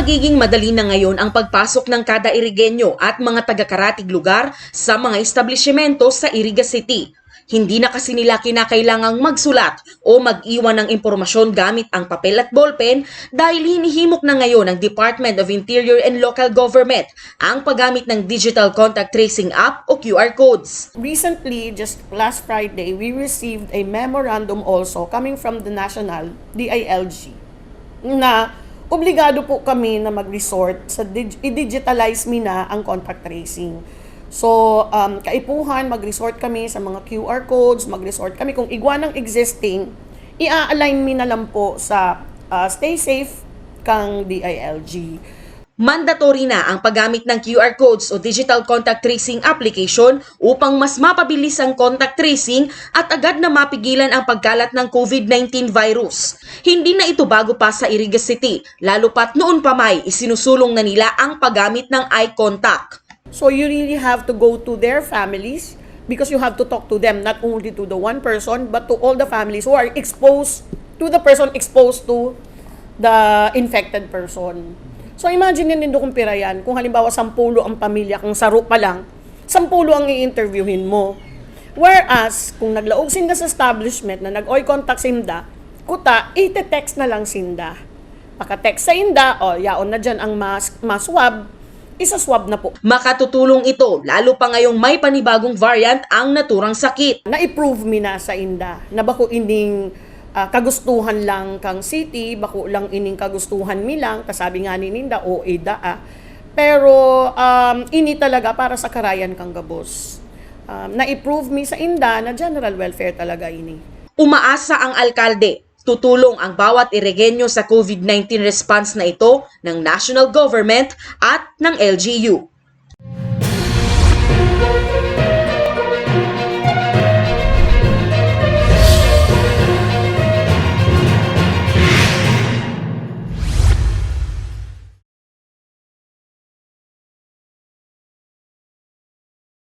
magiging madali na ngayon ang pagpasok ng kada irigenyo at mga taga-karatig lugar sa mga establishmento sa Iriga City. Hindi na kasi nila kinakailangang magsulat o mag-iwan ng impormasyon gamit ang papel at ballpen dahil hinihimok na ngayon ng Department of Interior and Local Government ang paggamit ng Digital Contact Tracing App o QR codes. Recently, just last Friday, we received a memorandum also coming from the National DILG na obligado po kami na mag-resort sa i-digitalize na ang contact tracing. So, kaipuhan, mag-resort kami sa mga QR codes, mag-resort kami kung igwa ng existing, i-align na lang po sa Stay Safe kang DILG. Mandatory na ang paggamit ng QR codes o Digital Contact Tracing Application upang mas mapabilis ang contact tracing at agad na mapigilan ang pagkalat ng COVID-19 virus. Hindi na ito bago pa sa Iriga City, lalo pat noon pa may isinusulong na nila ang paggamit ng eye contact. So you really have to go to their families because you have to talk to them, not only to the one person, but to all the families who are exposed to the person exposed to the infected person. So imagine nindo kung pira yan, kung halimbawa 10 ang pamilya, kung saro pa lang, 10 ang i-interviewin mo. Whereas, kung naglaog sinda sa establishment na nag-oy contact sinda, kuta, ite-text na lang sinda. Paka-text sa inda, o yaon na dyan ang mas-swab, isa-swab na po. Makatutulong ito, lalo pa ngayong may panibagong variant ang naturang sakit. Na-approve mi na sa inda, na bako ining kagustuhan lang kang city, bako lang ining kagustuhan mi lang, kasabi nga ni Ninda, o ida Pero ini talaga para sa karayan kang gabos. Na-approve mi sa inda na general welfare talaga ini. Umaasa ang alkalde. Tutulong ang bawat irigenyo sa COVID-19 response na ito ng national government at ng LGU.